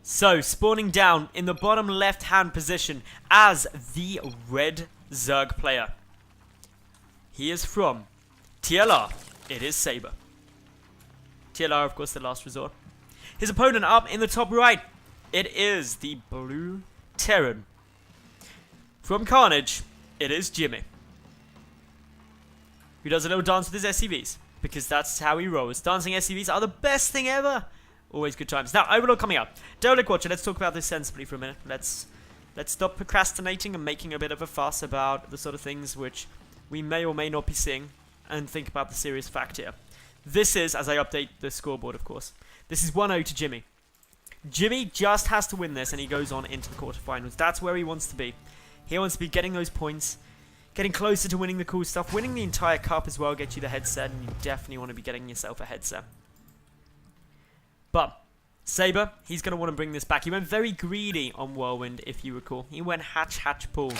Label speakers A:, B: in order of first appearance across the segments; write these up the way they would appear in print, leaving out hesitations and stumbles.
A: So, spawning down in the bottom left-hand position as the red Zerg player. He is from TLR. It is Sabre. TLR, of course, the last resort. His opponent up in the top right. It is the blue Terran. From Carnage, it is Jimmeh, who does a little dance with his SCVs, because that's how he rolls. Dancing SCVs are the best thing ever. Always good times. Now, Overlord coming out. Derelict Watcher, let's talk about this sensibly for a minute. Let's stop procrastinating and making a bit of a fuss about the sort of things which we may or may not be seeing, and think about the serious fact here. This is, as I update the scoreboard, of course, this is 1-0 to Jimmeh. Jimmeh just has to win this, and he goes on into the quarterfinals. That's where he wants to be. He wants to be getting those points, getting closer to winning the cool stuff, winning the entire cup as well, get you the headset, and you definitely want to be getting yourself a headset. But Sabre, he's going to want to bring this back. He went very greedy on Whirlwind, if you recall. He went hatch, pull.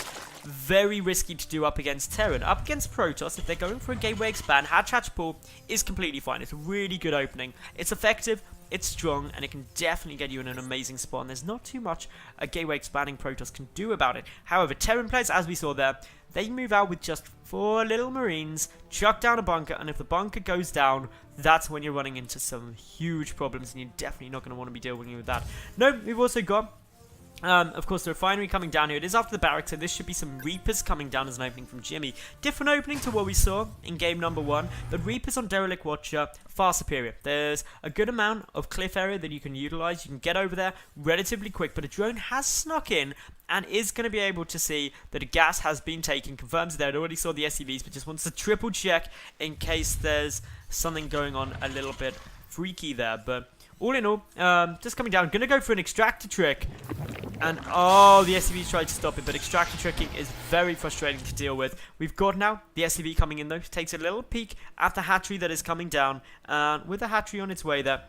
A: Very risky to do up against Terran. Up against Protoss, if they're going for a gateway expand, hatch, pull is completely fine. It's a really good opening. It's effective, it's strong, and it can definitely get you in an amazing spot. And there's not too much a gateway expanding Protoss can do about it. However, Terran players, as we saw there, they move out with just 4 little Marines, chuck down a bunker, and if the bunker goes down, that's when you're running into some huge problems, and you're definitely not going to want to be dealing with that. No, we've also got, of course, the refinery coming down here. It is after the barracks, so this should be some Reapers coming down as an opening from Jimmeh. Different opening to what we saw in game number 1, but Reapers on Derelict Watcher, far superior. There's a good amount of cliff area that you can utilize. You can get over there relatively quick, but a drone has snuck in and is going to be able to see that a gas has been taken, confirms that it already saw the SCVs, but just wants to triple check in case there's something going on a little bit freaky there. But all in all, just coming down, going to go for an extractor trick. And, oh, the SCVs tried to stop it, but extractor tricking is very frustrating to deal with. We've got now the SCV coming in, though. Takes a little peek at the hatchery that is coming down. And with the hatchery on its way there,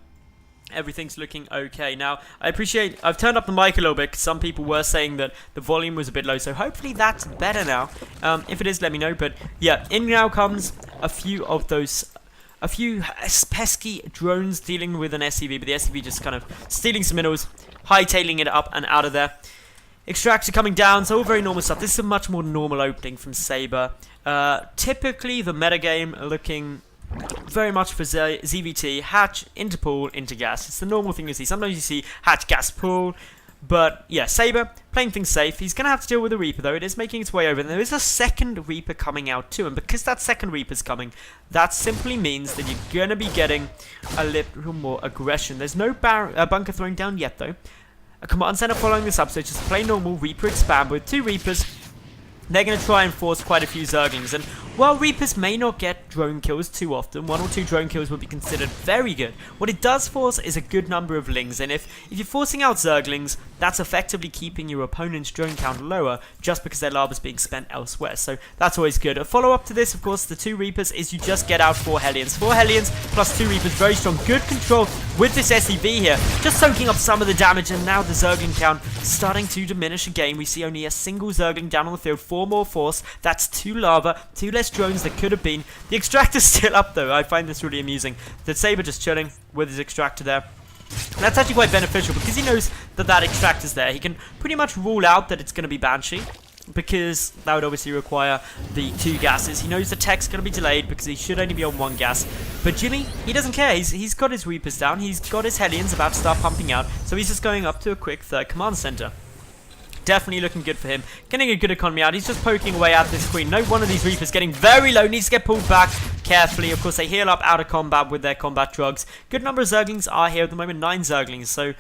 A: everything's looking okay. Now, I appreciate, I've turned up the mic a little bit, because some people were saying that the volume was a bit low, so hopefully that's better now. If it is, let me know. But, yeah, in now comes a few pesky drones dealing with an SCV, but the SCV just kind of stealing some minerals, hightailing it up and out of there. Extractor coming down, so all very normal stuff. This is a much more normal opening from Sabre. Typically, the metagame looking very much for ZVT, hatch, into pool, into gas. It's the normal thing you see. Sometimes you see hatch, gas, pool. But, yeah, Sabre, playing things safe. He's going to have to deal with the Reaper, though. It is making its way over. And there is a second Reaper coming out, too. And because that second Reaper's coming, that simply means that you're going to be getting a little more aggression. There's no bunker throwing down yet, though. A command center following this up, so it's just a plain normal Reaper expand with 2 Reapers. They're going to try and force quite a few Zerglings, and while Reapers may not get drone kills too often, 1 or 2 drone kills would be considered very good. What it does force is a good number of Lings, and if you're forcing out Zerglings, that's effectively keeping your opponent's drone count lower, just because their lava's being spent elsewhere, so that's always good. A follow-up to this, of course, the 2 Reapers, is you just get out 4 Hellions. 4 Hellions plus 2 Reapers, very strong. Good control with this SCV here, just soaking up some of the damage, and now the Zergling count starting to diminish again. We see only a single Zergling down on the field, 4 more force, that's 2 lava, 2 less drones that could have been. The extractor's still up though. I find this really amusing. The Sabre just chilling with his extractor there. And that's actually quite beneficial because he knows that that extractor's there. He can pretty much rule out that it's going to be Banshee, because that would obviously require the 2 gases. He knows the tech's going to be delayed because he should only be on 1 gas. But Jimmeh, he doesn't care. He's got his Reapers down. He's got his Hellions about to start pumping out. So he's just going up to a quick 3rd command center. Definitely looking good for him. Getting a good economy out. He's just poking away at this queen. No, one of these Reapers getting very low. Needs to get pulled back carefully. Of course, they heal up out of combat with their combat drugs. Good number of Zerglings are here at the moment. 9 Zerglings. So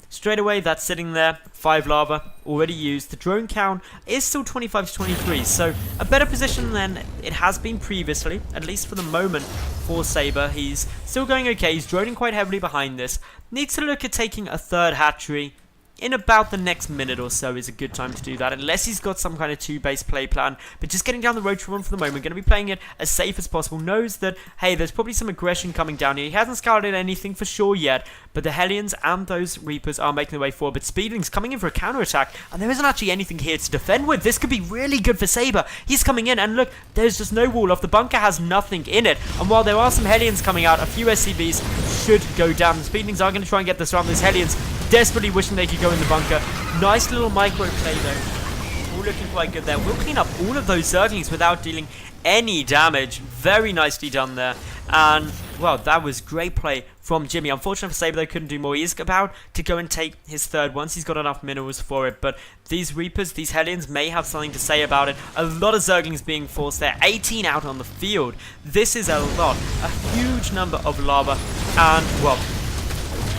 A: straight away, that's sitting there. 5 lava already used. The drone count is still 25 to 23. So a better position than it has been previously, at least for the moment, for Sabre. He's still going okay. He's droning quite heavily behind this. Needs to look at taking a 3rd hatchery in about the next minute or so is a good time to do that, unless he's got some kind of 2-base play plan. But just getting down the road to run for the moment, going to be playing it as safe as possible. Knows that, hey, there's probably some aggression coming down here. He hasn't scouted anything for sure yet, but the Hellions and those Reapers are making their way forward. But Speedling's coming in for a counter-attack, and there isn't actually anything here to defend with. This could be really good for Sabre. He's coming in, and look, there's just no wall off. The bunker has nothing in it, and while there are some Hellions coming out, a few SCVs should go down. The Speedlings are going to try and get this around. These Hellions desperately wishing they could go in the bunker. Nice little micro play though. All looking quite good there. We'll clean up all of those Zerglings without dealing any damage. Very nicely done there. And, well, that was great play from Jimmeh. Unfortunately for Sabre, though, couldn't do more. He is about to go and take his third once he's got enough minerals for it. But these Reapers, these Hellions, may have something to say about it. A lot of Zerglings being forced there. 18 out on the field. This is a lot. A huge number of lava. And, well,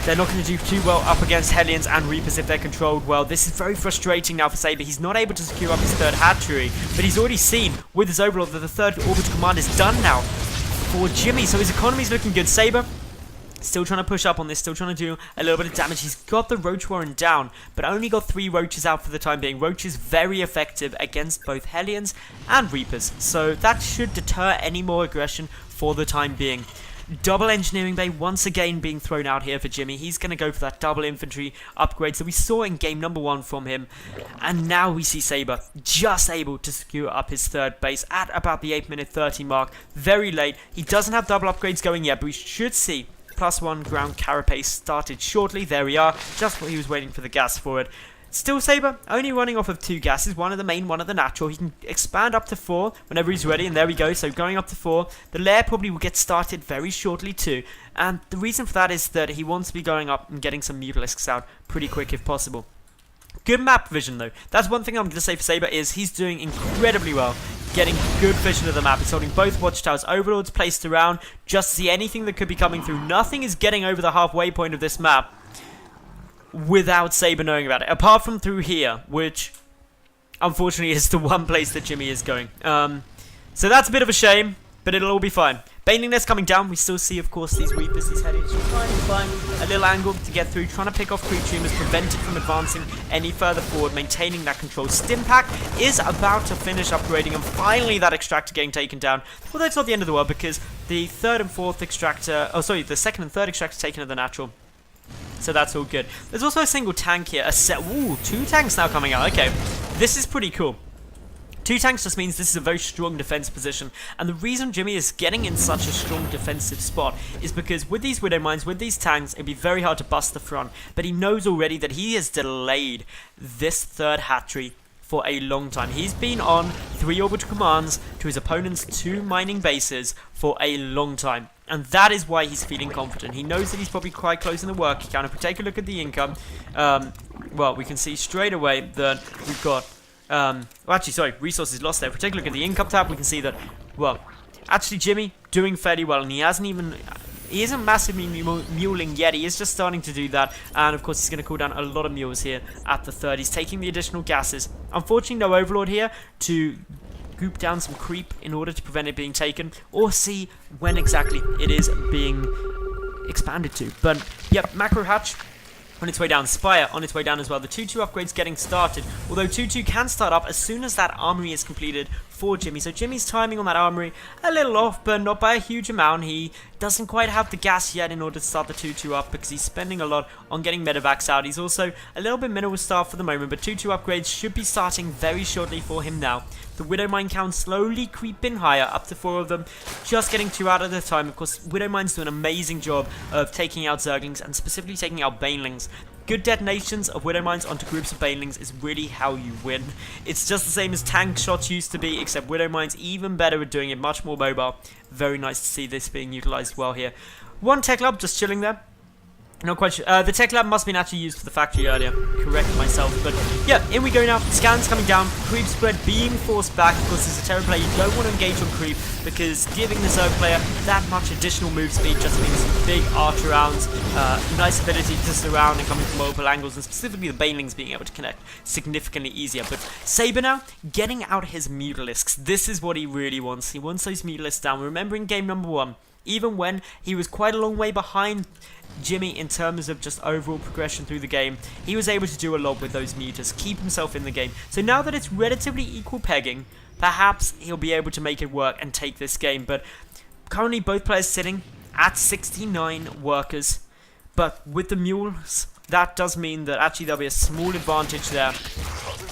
A: they're not going to do too well up against Hellions and Reapers if they're controlled well. This is very frustrating now for Sabre. He's not able to secure up his third hatchery, but he's already seen with his overlord that the third orbital command is done now for Jimmeh, so his economy's looking good. Sabre still trying to push up on this, still trying to do a little bit of damage. He's got the Roach Warren down, but only got 3 Roaches out for the time being. Roach is very effective against both Hellions and Reapers, so that should deter any more aggression for the time being. Double engineering bay once again being thrown out here for Jimmeh. He's going to go for that double infantry upgrade that we saw in game number 1 from him. And now we see Sabre just able to secure up his third base at about the 8-minute 30 mark. Very late. He doesn't have double upgrades going yet, but we should see +1 ground carapace started shortly. There we are. Just what he was waiting for the gas for it. Still Sabre, only running off of 2 gases, one of the main, one of the natural. He can expand up to 4 whenever he's ready, and there we go. So going up to 4. The lair probably will get started very shortly too. And the reason for that is that he wants to be going up and getting some Mutalisks out pretty quick if possible. Good map vision though. That's one thing I'm going to say for Sabre is he's doing incredibly well. Getting good vision of the map. He's holding both watchtowers. Overlords placed around just to see anything that could be coming through. Nothing is getting over the halfway point of this map without Sabre knowing about it, apart from through here, which unfortunately is the one place that Jimmeh is going. So that's a bit of a shame, but it'll all be fine. Baneling nest coming down. We still see, of course, these Reapers, these Hellions trying to find a little angle to get through, trying to pick off creep tumors, prevented from advancing any further forward, maintaining that control. Stimpack is about to finish upgrading, and finally that extractor getting taken down. Although it's not the end of the world, because the third and fourth extractor, the second and third extractor taken at the natural. So that's all good. There's also a single tank here. Ooh, 2 tanks now coming out. Okay, this is pretty cool. 2 tanks just means this is a very strong defense position. And the reason Jimmeh is getting in such a strong defensive spot is because with these Widow Mines, with these tanks, it'd be very hard to bust the front. But he knows already that he has delayed this third hatchery for a long time. He's been on 3 orbital commands to his opponent's 2 mining bases for a long time. And that is why he's feeling confident. He knows that he's probably quite close in the work count. If we take a look at the income, well, we can see straight away that we've got, resources lost there. If we take a look at the income tab, we can see that, well, actually Jimmeh doing fairly well, and he isn't massively muling yet. He is just starting to do that, and of course he's going to cool down a lot of mules here at the third. He's taking the additional gases. Unfortunately, no Overlord here to goop down some creep in order to prevent it being taken, or see when exactly it is being expanded to. But yep, macro hatch on its way down, Spire on its way down as well. The 2-2 upgrade's getting started, although 2-2 can start up as soon as that armory is completed for Jimmeh. So Jimmeh's timing on that armory a little off, but not by a huge amount. He doesn't quite have the gas yet in order to start the 2-2 up because he's spending a lot on getting medevacs out. He's also a little bit mineral starved for the moment, but 2-2 upgrades should be starting very shortly for him now. The Widow Mine count slowly creeping higher, up to 4 of them, just getting 2 out at a time. Of course, Widow Mines do an amazing job of taking out Zerglings and specifically taking out Banelings. Good detonations of Widow Mines onto groups of Banelings is really how you win. It's just the same as tank shots used to be, except Widow Mines even better at doing it, much more mobile. Very nice to see this being utilized well here. 1 tech lab just chilling there. Not quite sure. The tech lab must have been actually used for the factory earlier. Correct myself. But yeah, in we go now. Scans coming down. Creep spread being forced back. Of course, as a Terran player, you don't want to engage on creep because giving the Zerg player that much additional move speed just means big arch rounds, nice ability to surround and coming from multiple angles, and specifically the Banelings being able to connect significantly easier. But Sabre now getting out his Mutalisks. This is what he really wants. He wants those Mutalisks down. Remember in game number 1, even when he was quite a long way behind Jimmeh in terms of just overall progression through the game, he was able to do a lot with those mutas, keep himself in the game. So now that it's relatively equal pegging, perhaps he'll be able to make it work and take this game. But currently both players sitting at 69 workers, but with the mules, that does mean that actually there'll be a small advantage there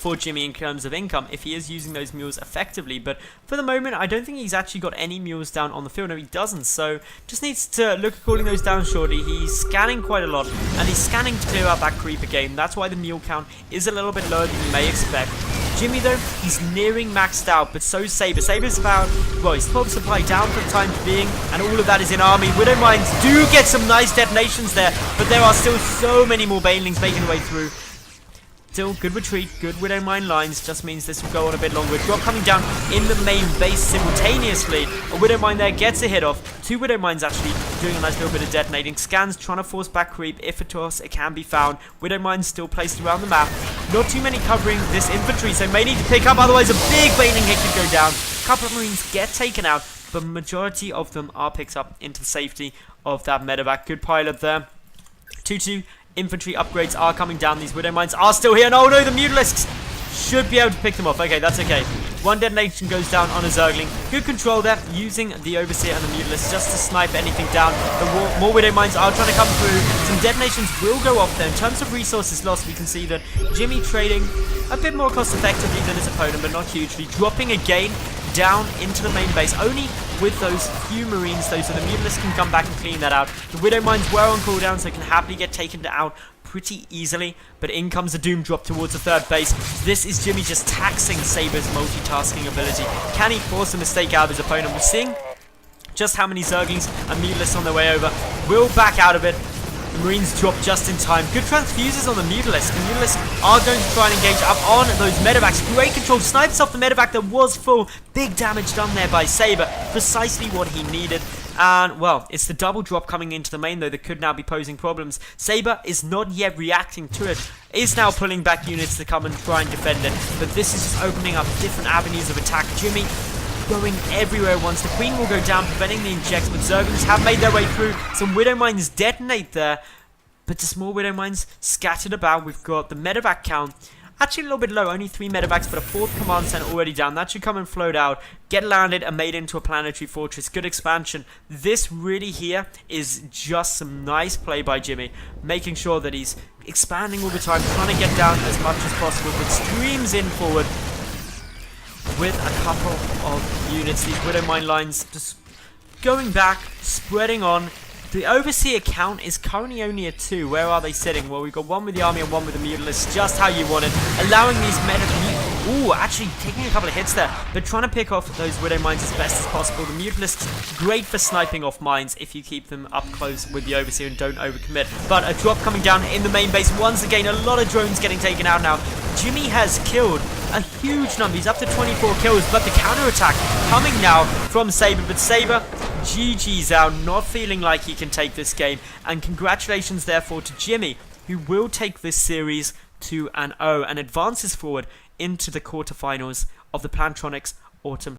A: for Jimmeh in terms of income if he is using those mules effectively. But for the moment, I don't think he's actually got any mules down on the field. No, he doesn't. So just needs to look at calling those down shortly. He's scanning quite a lot, and he's scanning to clear out that creeper game. That's why the mule count is a little bit lower than you may expect. Jimmeh, though, he's nearing maxed out, but so's Sabre. Sabre's about, well, he's 12 supply down for the time being, and all of that is in army. Widow Mines do get some nice detonations there, but there are still so many more banelings making their way through. Still, good retreat, good Widow Mine lines, just means this will go on a bit longer. Drop coming down in the main base simultaneously. A Widow Mine there gets a hit off. 2 Widow Mines actually doing a nice little bit of detonating. Scans trying to force back creep if at all it can be found. Widow Mines still placed around the map. Not too many covering this infantry, so may need to pick up, otherwise a big baneling hit could go down. A couple of Marines get taken out, but majority of them are picked up into the safety of that medevac. Good pilot there. 2-2. Infantry upgrades are coming down. These Widow Mines are still here. And oh no, the Mutalisks should be able to pick them off. Okay, that's okay. 1 detonation goes down on a Zergling. Good control there, using the Overseer and the Mutalisk just to snipe anything down. The more Widow Mines are trying to come through. Some detonations will go off there. In terms of resources lost, we can see that Jimmeh trading a bit more cost effectively than his opponent, but not hugely. Dropping again down into the main base, only with those few Marines though, so the Mutalisk can come back and clean that out. The Widow Mines were on cooldown, so can happily get taken out pretty easily, but in comes a Doom drop towards the third base. This is Jimmeh just taxing Sabre's multitasking ability. Can he force a mistake out of his opponent? We're seeing just how many Zerglings and Mutalisks on their way over. Will back out of it. The Marines drop just in time. Good transfuses on the Mutalisk. The Mutalisks are going to try and engage up on those medevacs. Great control. Snipes off the medevac that was full. Big damage done there by Sabre. Precisely what he needed. And, well, it's the double drop coming into the main, though, that could now be posing problems. Sabre is not yet reacting to it. Is now pulling back units to come and try and defend it. But this is just opening up different avenues of attack. Jimmeh going everywhere once. The Queen will go down, preventing the injects, but Zerglings have made their way through. Some Widow Mines detonate there, but just more Widow Mines scattered about. We've got the medevac count actually a little bit low, only 3 medevacs, but a 4th command center already down. That should come and float out, get landed and made into a planetary fortress. Good expansion. This really here is just some nice play by Jimmeh, making sure that he's expanding all the time, trying to get down as much as possible, but streams in forward with a couple of units. These Widow Mine lines just going back, spreading on. The Overseer count is currently only at 2. Where are they sitting? Well, we've got 1 with the army and 1 with the Mutalisk, just how you want it. Allowing these ooh, actually taking a couple of hits there, but trying to pick off those Widow Mines as best as possible. The Mutalisks, great for sniping off mines if you keep them up close with the Overseer and don't overcommit. But a drop coming down in the main base. Once again, a lot of drones getting taken out now. Jimmeh has killed a huge number. He's up to 24 kills, but the counterattack coming now from Sabre. But Sabre, GG's out, not feeling like he can take this game. And congratulations, therefore, to Jimmeh, who will take this series to an O and advances forward into the quarterfinals of the Plantonics Autumn